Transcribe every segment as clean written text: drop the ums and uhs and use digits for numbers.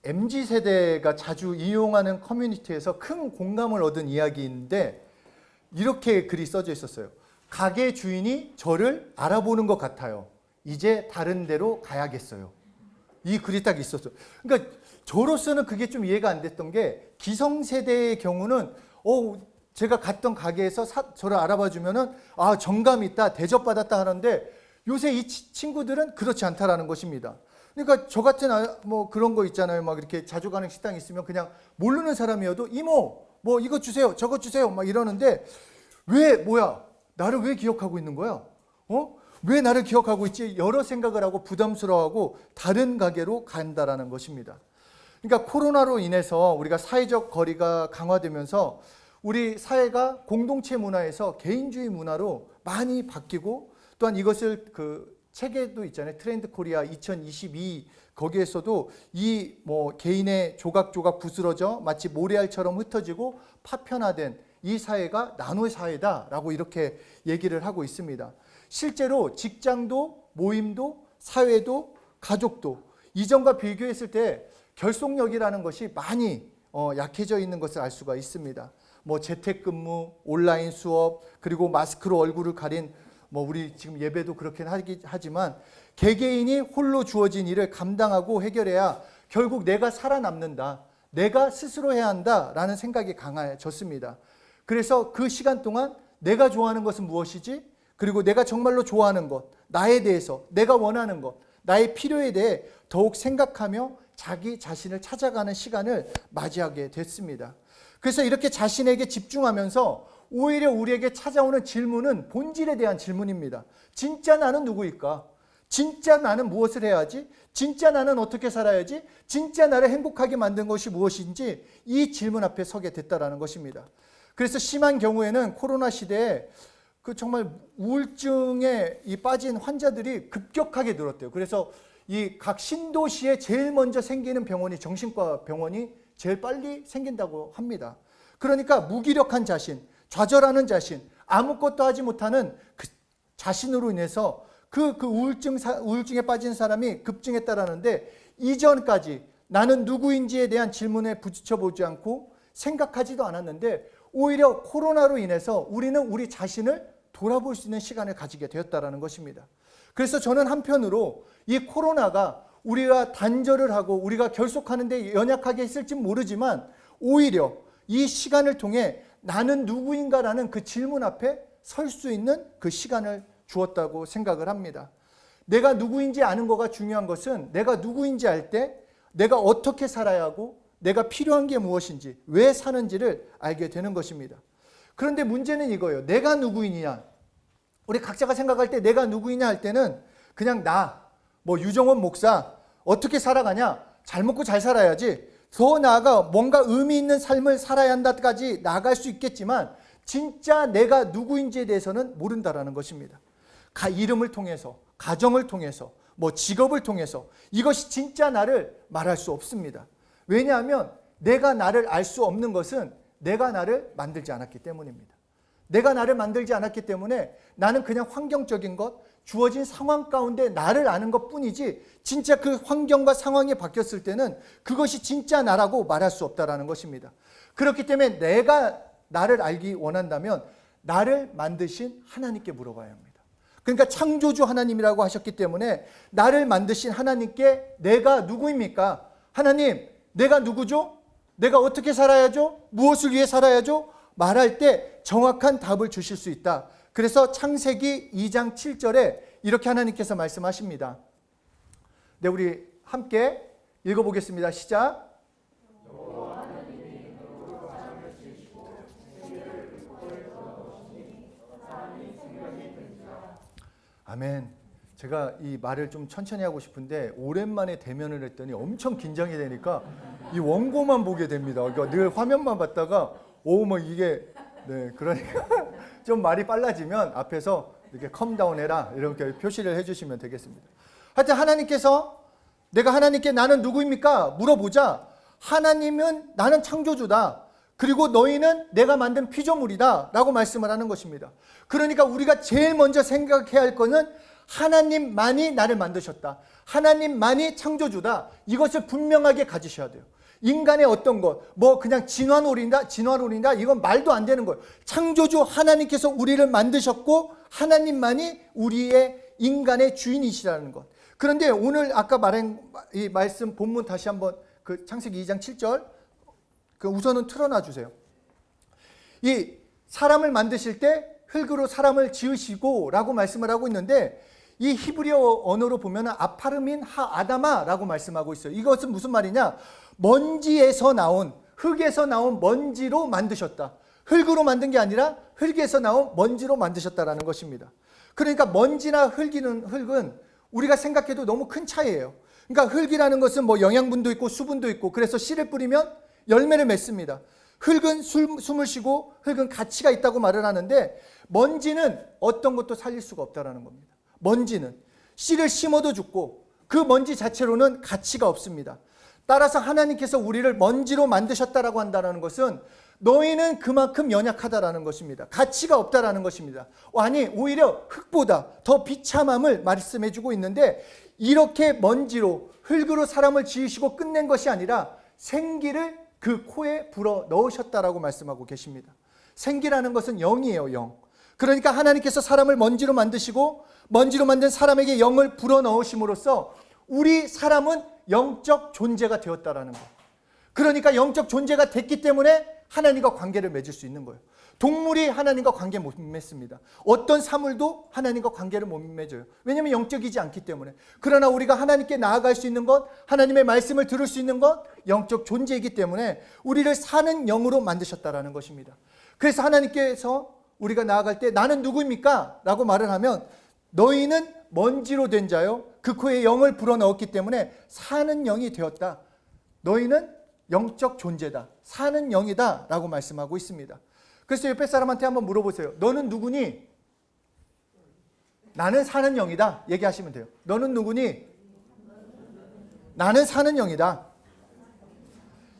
MZ세대가 자주 이용하는 커뮤니티에서 큰 공감을 얻은 이야기인데 이렇게 글이 써져 있었어요. 가게 주인이 저를 알아보는 것 같아요. 이제 다른 데로 가야겠어요. 이 글이 딱 있었어요. 그러니까 저로서는 그게 좀 이해가 안 됐던 게 기성세대의 경우는 제가 갔던 가게에서 저를 알아봐 주면은 정감 있다, 대접받았다 하는데 요새 이 친구들은 그렇지 않다라는 것입니다. 그러니까 저 같은 뭐 그런 거 있잖아요. 막 이렇게 자주 가는 식당 있으면 그냥 모르는 사람이어도 이모 뭐 이거 주세요, 저거 주세요 막 이러는데 나를 왜 기억하고 있는 거야? 왜 나를 기억하고 있지? 여러 생각을 하고 부담스러워하고 다른 가게로 간다라는 것입니다. 그러니까 코로나로 인해서 우리가 사회적 거리가 강화되면서 우리 사회가 공동체 문화에서 개인주의 문화로 많이 바뀌고 또한 이것을 책에도 있잖아요. 트렌드 코리아 2022 거기에서도 이 개인의 조각조각 부스러져 마치 모래알처럼 흩어지고 파편화된 이 사회가 나노의 사회다라고 이렇게 얘기를 하고 있습니다. 실제로 직장도 모임도 사회도 가족도 이전과 비교했을 때 결속력이라는 것이 많이 약해져 있는 것을 알 수가 있습니다. 재택근무, 온라인 수업, 그리고 마스크로 얼굴을 가린 우리 지금 예배도 그렇게 하지만 개개인이 홀로 주어진 일을 감당하고 해결해야 결국 내가 살아남는다. 내가 스스로 해야 한다라는 생각이 강해졌습니다. 그래서 그 시간 동안 내가 좋아하는 것은 무엇이지? 그리고 내가 정말로 좋아하는 것, 나에 대해서, 내가 원하는 것, 나의 필요에 대해 더욱 생각하며 자기 자신을 찾아가는 시간을 맞이하게 됐습니다. 그래서 이렇게 자신에게 집중하면서 오히려 우리에게 찾아오는 질문은 본질에 대한 질문입니다. 진짜 나는 누구일까? 진짜 나는 무엇을 해야지? 진짜 나는 어떻게 살아야지? 진짜 나를 행복하게 만든 것이 무엇인지 이 질문 앞에 서게 됐다라는 것입니다. 그래서 심한 경우에는 코로나 시대에 정말 우울증에 빠진 환자들이 급격하게 늘었대요. 그래서 이 각 신도시에 제일 먼저 생기는 병원이 정신과 병원이 제일 빨리 생긴다고 합니다. 그러니까 무기력한 자신, 좌절하는 자신, 아무것도 하지 못하는 그 자신으로 인해서 우울증에 빠진 사람이 급증했다라는데 이전까지 나는 누구인지에 대한 질문에 부딪혀보지 않고 생각하지도 않았는데 오히려 코로나로 인해서 우리는 우리 자신을 돌아볼 수 있는 시간을 가지게 되었다는 것입니다. 그래서 저는 한편으로 이 코로나가 우리가 단절을 하고 우리가 결속하는 데 연약하게 했을지 모르지만 오히려 이 시간을 통해 나는 누구인가라는 그 질문 앞에 설 수 있는 그 시간을 주었다고 생각을 합니다. 내가 누구인지 아는 거가 중요한 것은 내가 누구인지 알 때 내가 어떻게 살아야 하고 내가 필요한 게 무엇인지 왜 사는지를 알게 되는 것입니다. 그런데 문제는 이거예요. 내가 누구이냐? 우리 각자가 생각할 때 내가 누구이냐 할 때는 그냥 유정원 목사 어떻게 살아가냐? 잘 먹고 잘 살아야지. 더 나아가 뭔가 의미 있는 삶을 살아야 한다까지 나아갈 수 있겠지만 진짜 내가 누구인지에 대해서는 모른다라는 것입니다. 이름을 통해서, 가정을 통해서, 직업을 통해서 이것이 진짜 나를 말할 수 없습니다. 왜냐하면 내가 나를 알 수 없는 것은 내가 나를 만들지 않았기 때문입니다. 내가 나를 만들지 않았기 때문에 나는 그냥 환경적인 것, 주어진 상황 가운데 나를 아는 것뿐이지 진짜 그 환경과 상황이 바뀌었을 때는 그것이 진짜 나라고 말할 수 없다라는 것입니다. 그렇기 때문에 내가 나를 알기 원한다면 나를 만드신 하나님께 물어봐야 합니다. 그러니까 창조주 하나님이라고 하셨기 때문에 나를 만드신 하나님께 내가 누구입니까? 하나님, 내가 누구죠? 내가 어떻게 살아야죠? 무엇을 위해 살아야죠? 말할 때 정확한 답을 주실 수 있다. 그래서 창세기 2장 7절에 이렇게 하나님께서 말씀하십니다. 네, 우리 함께 읽어보겠습니다. 시작. 아멘. 제가 이 말을 좀 천천히 하고 싶은데 오랜만에 대면을 했더니 엄청 긴장이 되니까 이 원고만 보게 됩니다. 그러니까 늘 화면만 봤다가 그러니까 좀 말이 빨라지면 앞에서 이렇게 컴다운 해라 이렇게 표시를 해주시면 되겠습니다. 하여튼 하나님께서 내가 하나님께 나는 누구입니까? 물어보자. 하나님은 나는 창조주다. 그리고 너희는 내가 만든 피조물이다 라고 말씀을 하는 것입니다. 그러니까 우리가 제일 먼저 생각해야 할 것은 하나님만이 나를 만드셨다. 하나님만이 창조주다. 이것을 분명하게 가지셔야 돼요. 인간의 어떤 것, 뭐 그냥 진화론이다, 이건 말도 안 되는 거예요. 창조주 하나님께서 우리를 만드셨고 하나님만이 우리의 인간의 주인이시라는 것. 그런데 오늘 아까 말한 이 말씀 본문 다시 한번 그 창세기 2장 7절 그 우선은 틀어놔 주세요. 이 사람을 만드실 때 흙으로 사람을 지으시고 라고 말씀을 하고 있는데 이 히브리어 언어로 보면 아파르민 하 아다마라고 말씀하고 있어요. 이것은 무슨 말이냐? 먼지에서 나온, 흙에서 나온 먼지로 만드셨다. 흙으로 만든 게 아니라 흙에서 나온 먼지로 만드셨다라는 것입니다. 그러니까 먼지나 흙은 우리가 생각해도 너무 큰 차이예요. 그러니까 흙이라는 것은 뭐 영양분도 있고 수분도 있고 그래서 씨를 뿌리면 열매를 맺습니다. 흙은 숨을 쉬고 흙은 가치가 있다고 말을 하는데 먼지는 어떤 것도 살릴 수가 없다라는 겁니다. 먼지는 씨를 심어도 죽고 그 먼지 자체로는 가치가 없습니다. 따라서 하나님께서 우리를 먼지로 만드셨다라고 한다는 것은 너희는 그만큼 연약하다라는 것입니다. 가치가 없다라는 것입니다. 아니 오히려 흙보다 더 비참함을 말씀해주고 있는데 이렇게 먼지로 흙으로 사람을 지으시고 끝낸 것이 아니라 생기를 그 코에 불어 넣으셨다라고 말씀하고 계십니다. 생기라는 것은 영이에요. 영. 그러니까 하나님께서 사람을 먼지로 만드시고 먼지로 만든 사람에게 영을 불어 넣으심으로써 우리 사람은 영적 존재가 되었다라는 거. 그러니까 영적 존재가 됐기 때문에 하나님과 관계를 맺을 수 있는 거예요. 동물이 하나님과 관계 못 맺습니다. 어떤 사물도 하나님과 관계를 못 맺어요. 왜냐하면 영적이지 않기 때문에. 그러나 우리가 하나님께 나아갈 수 있는 것, 하나님의 말씀을 들을 수 있는 것, 영적 존재이기 때문에 우리를 사는 영으로 만드셨다라는 것입니다. 그래서 하나님께서 우리가 나아갈 때 나는 누구입니까? 라고 말을 하면 너희는 먼지로 된 자요 그 코에 영을 불어넣었기 때문에 사는 영이 되었다. 너희는 영적 존재다. 사는 영이다 라고 말씀하고 있습니다. 그래서 옆에 사람한테 한번 물어보세요. 너는 누구니? 나는 사는 영이다. 얘기하시면 돼요. 너는 누구니? 나는 사는 영이다.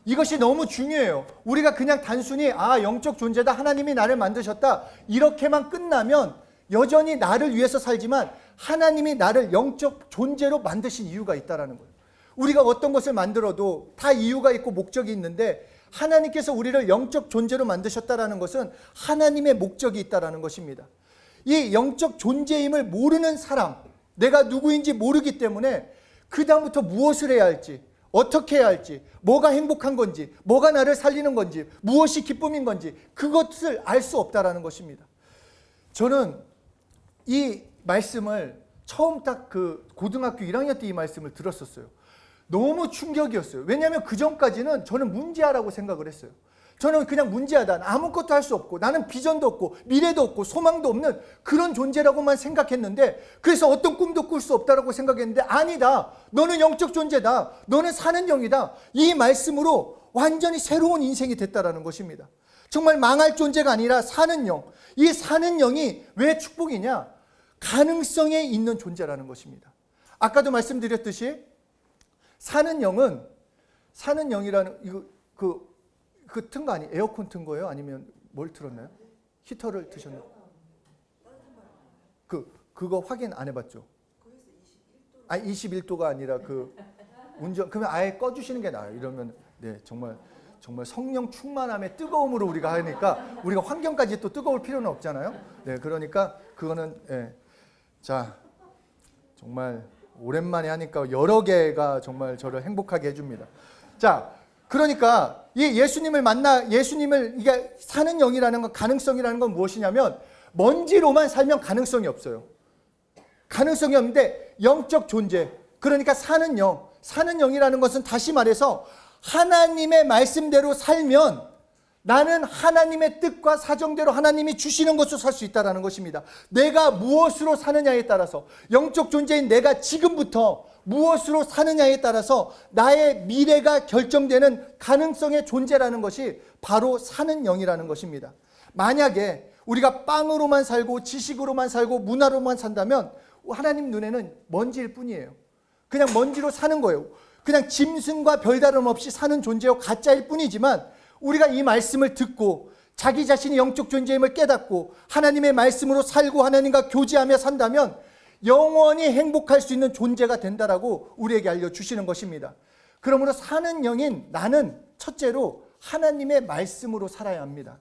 이것이 너무 중요해요. 우리가 그냥 단순히 영적 존재다. 하나님이 나를 만드셨다. 이렇게만 끝나면 여전히 나를 위해서 살지만 하나님이 나를 영적 존재로 만드신 이유가 있다는 거예요. 우리가 어떤 것을 만들어도 다 이유가 있고 목적이 있는데 하나님께서 우리를 영적 존재로 만드셨다는 것은 하나님의 목적이 있다는 것입니다. 이 영적 존재임을 모르는 사람, 내가 누구인지 모르기 때문에 그 다음부터 무엇을 해야 할지, 어떻게 해야 할지, 뭐가 행복한 건지, 뭐가 나를 살리는 건지, 무엇이 기쁨인 건지 그것을 알 수 없다는 것입니다. 저는 이 말씀을 처음 딱 그 고등학교 1학년 때 이 말씀을 들었었어요. 너무 충격이었어요. 왜냐하면 그 전까지는 저는 문제아라고 생각을 했어요. 저는 그냥 문제아다. 아무것도 할 수 없고 나는 비전도 없고 미래도 없고 소망도 없는 그런 존재라고만 생각했는데 그래서 어떤 꿈도 꿀 수 없다라고 생각했는데 아니다. 너는 영적 존재다. 너는 사는 영이다. 이 말씀으로 완전히 새로운 인생이 됐다라는 것입니다. 정말 망할 존재가 아니라 사는 영. 이 사는 영이 왜 축복이냐? 가능성에 있는 존재라는 것입니다. 아까도 말씀드렸듯이 사는 영이라는 이거 그 튼 거 아니에요? 에어컨 튼 거예요? 아니면 뭘 틀었나요? 히터를 드셨나요? 그거 확인 안 해봤죠? 21도가 아니라 그 운전 그러면 아예 꺼주시는 게 나아요. 이러면 네 정말 성령 충만함의 뜨거움으로 우리가 하니까 우리가 환경까지 또 뜨거울 필요는 없잖아요. 네 그러니까 그거는 자 정말 오랜만에 하니까 여러 개가 정말 저를 행복하게 해줍니다. 자, 그러니까 이 예수님을 이게 사는 영이라는 건 가능성이라는 건 무엇이냐면 먼지로만 살면 가능성이 없어요. 가능성이 없는데 영적 존재, 그러니까 사는 영이라는 것은 다시 말해서 하나님의 말씀대로 살면 나는 하나님의 뜻과 사정대로 하나님이 주시는 것으로 살 수 있다는 것입니다. 내가 무엇으로 사느냐에 따라서 영적 존재인 내가 지금부터 무엇으로 사느냐에 따라서 나의 미래가 결정되는 가능성의 존재라는 것이 바로 사는 영이라는 것입니다. 만약에 우리가 빵으로만 살고 지식으로만 살고 문화로만 산다면 하나님 눈에는 먼지일 뿐이에요. 그냥 먼지로 사는 거예요. 그냥 짐승과 별다름 없이 사는 존재요 가짜일 뿐이지만 우리가 이 말씀을 듣고 자기 자신이 영적 존재임을 깨닫고 하나님의 말씀으로 살고 하나님과 교제하며 산다면 영원히 행복할 수 있는 존재가 된다라고 우리에게 알려주시는 것입니다. 그러므로 사는 영인 나는 첫째로 하나님의 말씀으로 살아야 합니다.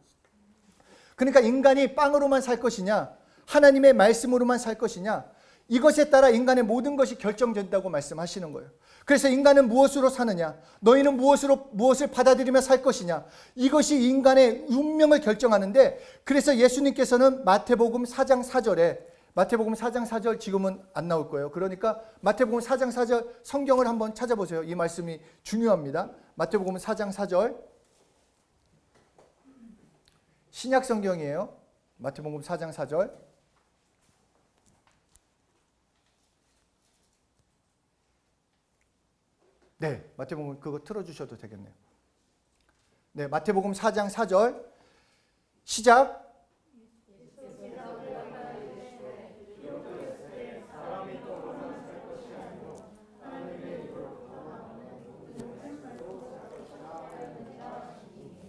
그러니까 인간이 빵으로만 살 것이냐, 하나님의 말씀으로만 살 것이냐, 이것에 따라 인간의 모든 것이 결정된다고 말씀하시는 거예요. 그래서 인간은 무엇으로 사느냐, 너희는 무엇을 받아들이며 살 것이냐, 이것이 인간의 운명을 결정하는데, 그래서 예수님께서는 마태복음 4장 4절 지금은 안 나올 거예요. 그러니까 마태복음 4장 4절 성경을 한번 찾아보세요. 이 말씀이 중요합니다. 마태복음 4장 4절 신약 성경이에요. 마태복음 4장 4절. 네, 마태복음 그거 틀어주셔도 되겠네요. 네, 마태복음 4장 4절 시작.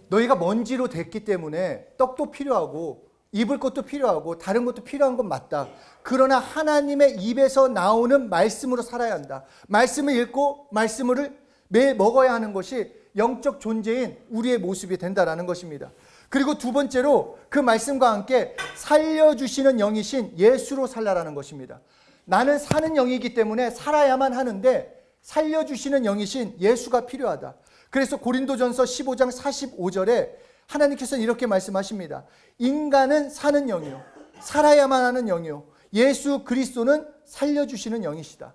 너희가 먼지로 됐기 때문에 떡도 필요하고 입을 것도 필요하고 다른 것도 필요한 건 맞다. 그러나 하나님의 입에서 나오는 말씀으로 살아야 한다. 말씀을 읽고 말씀을 매일 먹어야 하는 것이 영적 존재인 우리의 모습이 된다라는 것입니다. 그리고 두 번째로 그 말씀과 함께 살려주시는 영이신 예수로 살라라는 것입니다. 나는 사는 영이기 때문에 살아야만 하는데 살려주시는 영이신 예수가 필요하다. 그래서 고린도전서 15장 45절에 하나님께서는 이렇게 말씀하십니다. 인간은 사는 영이요, 살아야만 하는 영이요, 예수 그리스도는 살려주시는 영이시다.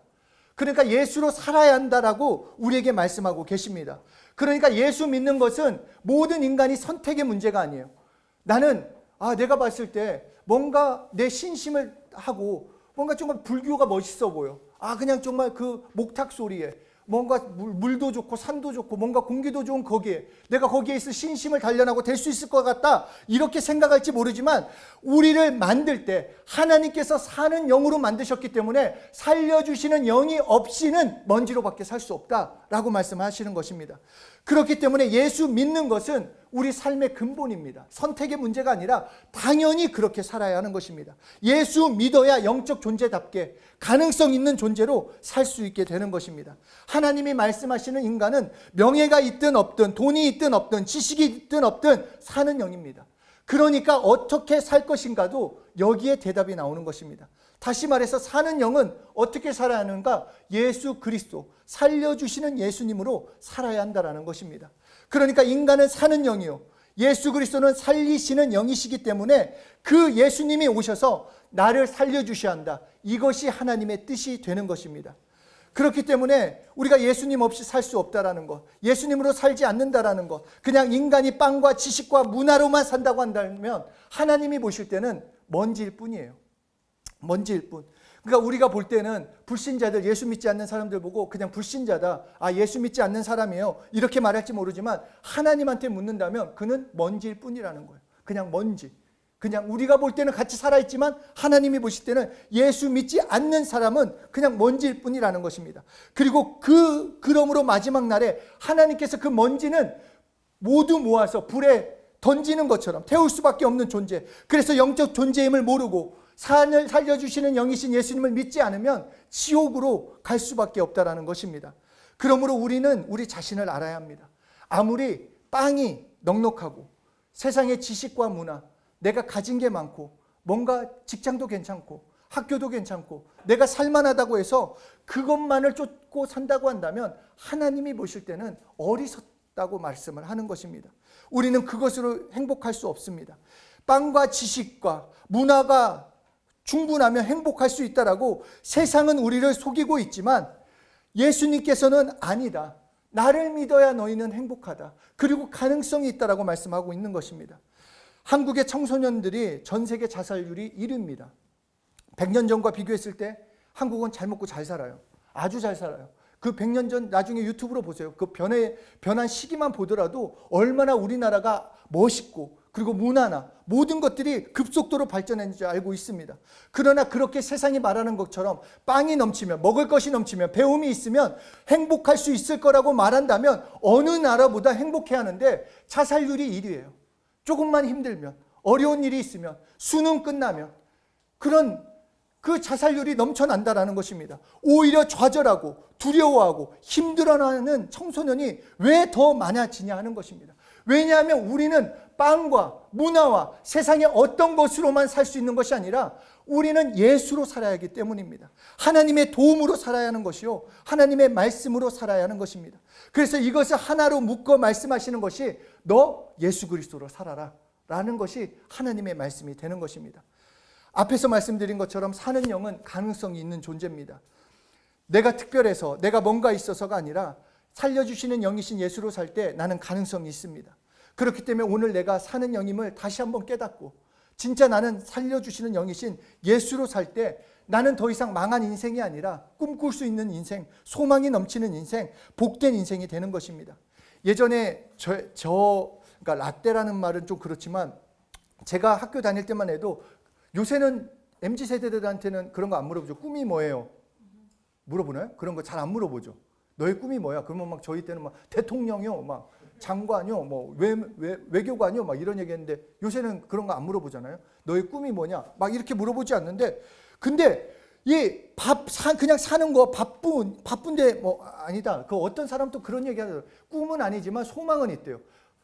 그러니까 예수로 살아야 한다라고 우리에게 말씀하고 계십니다. 그러니까 예수 믿는 것은 모든 인간이 선택의 문제가 아니에요. 나는 내가 봤을 때 뭔가 내 신심을 하고 뭔가 정말 불교가 멋있어 보여. 그냥 정말 그 목탁 소리에 뭔가 물도 좋고 산도 좋고 뭔가 공기도 좋은 거기에 내가 거기에 있을 신심을 단련하고 될 수 있을 것 같다, 이렇게 생각할지 모르지만 우리를 만들 때 하나님께서 사는 영으로 만드셨기 때문에 살려주시는 영이 없이는 먼지로밖에 살 수 없다라고 말씀하시는 것입니다. 그렇기 때문에 예수 믿는 것은 우리 삶의 근본입니다. 선택의 문제가 아니라 당연히 그렇게 살아야 하는 것입니다. 예수 믿어야 영적 존재답게 가능성 있는 존재로 살 수 있게 되는 것입니다. 하나님이 말씀하시는 인간은 명예가 있든 없든 돈이 있든 없든 지식이 있든 없든 사는 영입니다. 그러니까 어떻게 살 것인가도 여기에 대답이 나오는 것입니다. 다시 말해서 사는 영은 어떻게 살아야 하는가? 예수 그리스도, 살려주시는 예수님으로 살아야 한다는 것입니다. 그러니까 인간은 사는 영이요, 예수 그리스도는 살리시는 영이시기 때문에 그 예수님이 오셔서 나를 살려주셔야 한다. 이것이 하나님의 뜻이 되는 것입니다. 그렇기 때문에 우리가 예수님 없이 살 수 없다라는 것, 예수님으로 살지 않는다라는 것, 그냥 인간이 빵과 지식과 문화로만 산다고 한다면 하나님이 보실 때는 먼지일 뿐이에요. 먼지일 뿐. 그러니까 우리가 볼 때는 불신자들, 예수 믿지 않는 사람들 보고 그냥 불신자다, 예수 믿지 않는 사람이에요, 이렇게 말할지 모르지만 하나님한테 묻는다면 그는 먼지일 뿐이라는 거예요. 그냥 먼지. 그냥 우리가 볼 때는 같이 살아있지만 하나님이 보실 때는 예수 믿지 않는 사람은 그냥 먼지일 뿐이라는 것입니다. 그리고 그러므로 마지막 날에 하나님께서 그 먼지는 모두 모아서 불에 던지는 것처럼 태울 수밖에 없는 존재, 그래서 영적 존재임을 모르고 산을 살려주시는 영이신 예수님을 믿지 않으면 지옥으로 갈 수밖에 없다라는 것입니다. 그러므로 우리는 우리 자신을 알아야 합니다. 아무리 빵이 넉넉하고 세상의 지식과 문화, 내가 가진 게 많고 뭔가 직장도 괜찮고 학교도 괜찮고 내가 살만하다고 해서 그것만을 쫓고 산다고 한다면 하나님이 보실 때는 어리석다고 말씀을 하는 것입니다. 우리는 그것으로 행복할 수 없습니다. 빵과 지식과 문화가 충분하면 행복할 수 있다라고 세상은 우리를 속이고 있지만 예수님께서는 아니다, 나를 믿어야 너희는 행복하다, 그리고 가능성이 있다라고 말씀하고 있는 것입니다. 한국의 청소년들이 전 세계 자살률이 1위입니다. 100년 전과 비교했을 때 한국은 잘 먹고 잘 살아요. 아주 잘 살아요. 그 100년 전 나중에 유튜브로 보세요. 그 변한 시기만 보더라도 얼마나 우리나라가 멋있고 그리고 문화나 모든 것들이 급속도로 발전했는지 알고 있습니다. 그러나 그렇게 세상이 말하는 것처럼 빵이 넘치면, 먹을 것이 넘치면, 배움이 있으면 행복할 수 있을 거라고 말한다면 어느 나라보다 행복해야 하는데 자살률이 1위예요. 조금만 힘들면, 어려운 일이 있으면, 수능 끝나면, 그런 그 자살률이 넘쳐난다라는 것입니다. 오히려 좌절하고 두려워하고 힘들어하는 청소년이 왜 더 많아지냐 하는 것입니다. 왜냐하면 우리는 빵과 문화와 세상의 어떤 것으로만 살 수 있는 것이 아니라 우리는 예수로 살아야 하기 때문입니다. 하나님의 도움으로 살아야 하는 것이요, 하나님의 말씀으로 살아야 하는 것입니다. 그래서 이것을 하나로 묶어 말씀하시는 것이 너 예수 그리스도로 살아라 라는 것이 하나님의 말씀이 되는 것입니다. 앞에서 말씀드린 것처럼 사는 영은 가능성이 있는 존재입니다. 내가 특별해서 내가 뭔가 있어서가 아니라 살려주시는 영이신 예수로 살 때 나는 가능성이 있습니다. 그렇기 때문에 오늘 내가 사는 영임을 다시 한번 깨닫고 진짜 나는 살려주시는 영이신 예수로 살 때 나는 더 이상 망한 인생이 아니라 꿈꿀 수 있는 인생, 소망이 넘치는 인생, 복된 인생이 되는 것입니다. 예전에 그러니까 라떼라는 말은 좀 그렇지만 제가 학교 다닐 때만 해도 요새는 MZ세대들한테는 그런 거 안 물어보죠. 꿈이 뭐예요? 물어보나요? 그런 거 잘 안 물어보죠. 너의 꿈이 뭐야? 그러면 막 저희 때는 막 대통령이요, 막 장관이요, 뭐 외교관이요, 막 이런 얘기했는데 요새는 그런 거 안 물어보잖아요. 너의 꿈이 뭐냐? 막 이렇게 물어보지 않는데, 근데 이 그냥 사는 거 바쁜데 뭐 아니다. 그 어떤 사람 또 그런 얘기하더라고요. 꿈은 아니지만 소망은 있대요.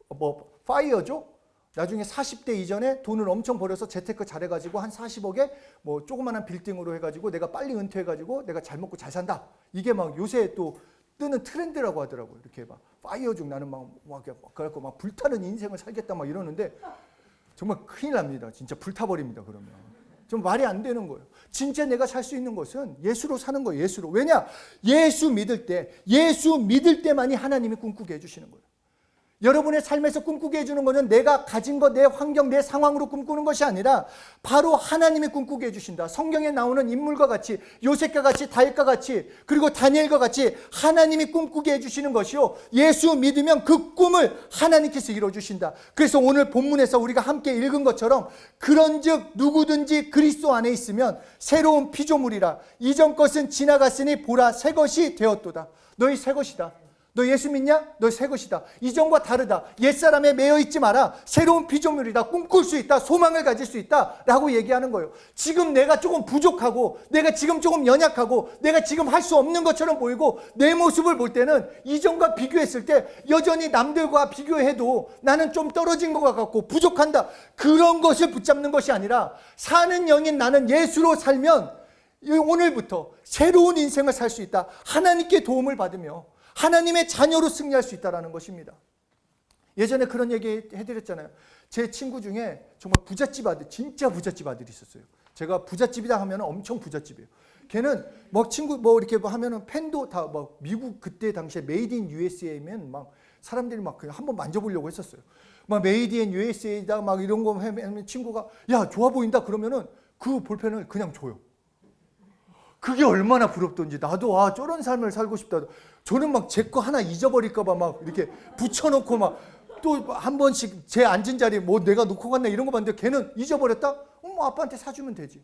뭐 파이어죠? 나중에 40대 이전에 돈을 엄청 벌여서 재테크 잘해가지고 한 40억에 뭐 조그만한 빌딩으로 해가지고 내가 빨리 은퇴해가지고 내가 잘 먹고 잘 산다. 이게 막 요새 또 뜨는 트렌드라고 하더라고요. 이렇게 막 파이어 중 나는 막 그래갖고 막 불타는 인생을 살겠다 막 이러는데 정말 큰일 납니다. 진짜 불타버립니다. 그러면 좀 말이 안 되는 거예요. 진짜 내가 살 수 있는 것은 예수로 사는 거예요. 예수로. 왜냐? 예수 믿을 때만이 하나님이 꿈꾸게 해주시는 거예요. 여러분의 삶에서 꿈꾸게 해주는 것은 내가 가진 것, 내 환경, 내 상황으로 꿈꾸는 것이 아니라 바로 하나님이 꿈꾸게 해주신다. 성경에 나오는 인물과 같이, 요셉과 같이, 다윗과 같이, 그리고 다니엘과 같이 하나님이 꿈꾸게 해주시는 것이요, 예수 믿으면 그 꿈을 하나님께서 이루어주신다. 그래서 오늘 본문에서 우리가 함께 읽은 것처럼 그런즉 누구든지 그리스도 안에 있으면 새로운 피조물이라. 이전 것은 지나갔으니 보라 새 것이 되었도다. 너희 새 것이다. 너 예수 믿냐? 너 새 것이다. 이전과 다르다. 옛사람에 매여 있지 마라. 새로운 피조물이다. 꿈꿀 수 있다. 소망을 가질 수 있다. 라고 얘기하는 거예요. 지금 내가 조금 부족하고 내가 지금 조금 연약하고 내가 지금 할 수 없는 것처럼 보이고 내 모습을 볼 때는 이전과 비교했을 때 여전히 남들과 비교해도 나는 좀 떨어진 것 같고 부족한다. 그런 것을 붙잡는 것이 아니라 사는 영인 나는 예수로 살면 오늘부터 새로운 인생을 살 수 있다. 하나님께 도움을 받으며 하나님의 자녀로 승리할 수 있다는 것입니다. 예전에 그런 얘기 해드렸잖아요. 제 친구 중에 정말 부잣집 아들, 진짜 부잣집 아들이 있었어요. 제가 부잣집이다 하면 엄청 부잣집이에요. 걔는 막 친구 뭐 이렇게 하면은 펜도 다 막 미국 그때 당시에 메이드 인 USA면 막 사람들이 막 그냥 한번 만져보려고 했었어요. 막 메이드 인 USA다 막 이런 거 하면 친구가 야 좋아 보인다 그러면은 그 볼펜을 그냥 줘요. 그게 얼마나 부럽던지 나도 저런 삶을 살고 싶다. 저는 막 제 거 하나 잊어버릴까봐 막 이렇게 붙여놓고 막 또 한 번씩 제 앉은 자리에 뭐 내가 놓고 갔나 이런 거 봤는데 걔는 잊어버렸다? 아빠한테 사주면 되지.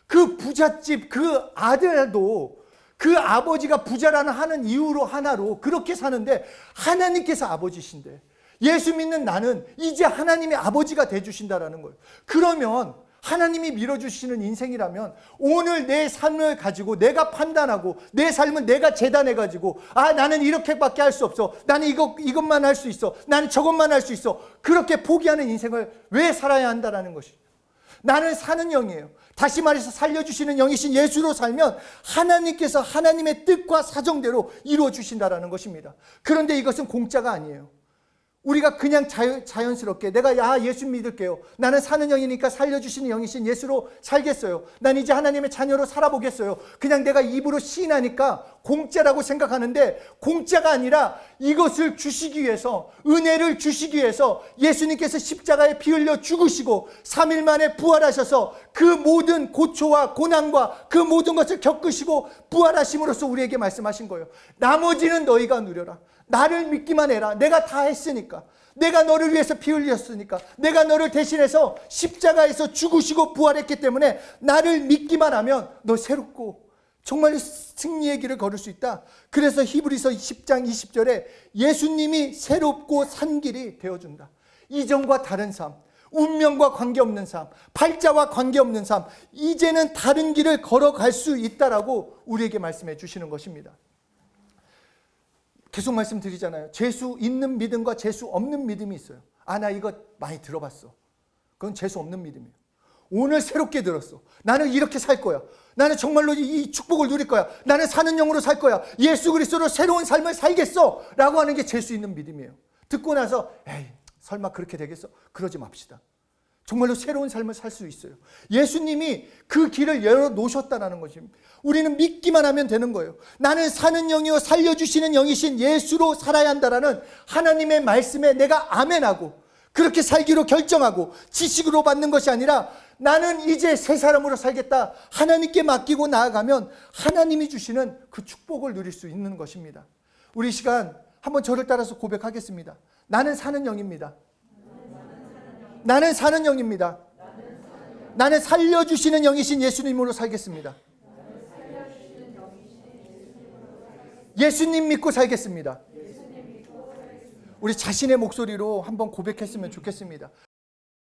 그 부잣집 그 아들도 그 아버지가 부자라는 하는 이유로 하나로 그렇게 사는데 하나님께서 아버지신데 예수 믿는 나는 이제 하나님의 아버지가 돼주신다라는 거예요. 그러면 하나님이 밀어주시는 인생이라면 오늘 내 삶을 가지고 내가 판단하고 내 삶은 내가 재단해가지고 나는 이렇게밖에 할 수 없어. 나는 이것만 할 수 있어. 나는 저것만 할 수 있어. 그렇게 포기하는 인생을 왜 살아야 한다라는 것이죠. 나는 사는 영이에요. 다시 말해서 살려주시는 영이신 예수로 살면 하나님께서 하나님의 뜻과 사정대로 이루어주신다라는 것입니다. 그런데 이것은 공짜가 아니에요. 우리가 그냥 자연스럽게 내가 예수 믿을게요. 나는 사는 영이니까 살려주시는 영이신 예수로 살겠어요. 난 이제 하나님의 자녀로 살아보겠어요. 그냥 내가 입으로 시인하니까 공짜라고 생각하는데 공짜가 아니라 이것을 주시기 위해서 은혜를 주시기 위해서 예수님께서 십자가에 피 흘려 죽으시고 3일 만에 부활하셔서 그 모든 고초와 고난과 그 모든 것을 겪으시고 부활하심으로써 우리에게 말씀하신 거예요. 나머지는 너희가 누려라. 나를 믿기만 해라. 내가 다 했으니까. 내가 너를 위해서 피 흘렸으니까. 내가 너를 대신해서 십자가에서 죽으시고 부활했기 때문에 나를 믿기만 하면 너 새롭고 정말 승리의 길을 걸을 수 있다. 그래서 히브리서 10장 20절에 예수님이 새롭고 산 길이 되어준다. 이전과 다른 삶. 운명과 관계없는 삶, 팔자와 관계없는 삶, 이제는 다른 길을 걸어갈 수 있다라고 우리에게 말씀해 주시는 것입니다. 계속 말씀드리잖아요. 재수 있는 믿음과 재수 없는 믿음이 있어요. 나 이거 많이 들어봤어. 그건 재수 없는 믿음이에요. 오늘 새롭게 들었어. 나는 이렇게 살 거야. 나는 정말로 이 축복을 누릴 거야. 나는 사는 영으로 살 거야. 예수 그리스도로 새로운 삶을 살겠어 라고 하는 게 재수 있는 믿음이에요. 듣고 나서 에이 설마 그렇게 되겠어? 그러지 맙시다. 정말로 새로운 삶을 살 수 있어요. 예수님이 그 길을 열어놓으셨다는 것입니다. 우리는 믿기만 하면 되는 거예요. 나는 사는 영이요 살려주시는 영이신 예수로 살아야 한다라는 하나님의 말씀에 내가 아멘하고 그렇게 살기로 결정하고 지식으로 받는 것이 아니라 나는 이제 새 사람으로 살겠다. 하나님께 맡기고 나아가면 하나님이 주시는 그 축복을 누릴 수 있는 것입니다. 우리 시간 한번 저를 따라서 고백하겠습니다. 나는 사는 영입니다. 나는 사는 영입니다. 나는 살려주시는 영이신 예수님으로 살겠습니다. 예수님 믿고 살겠습니다. 우리 자신의 목소리로 한번 고백했으면 좋겠습니다.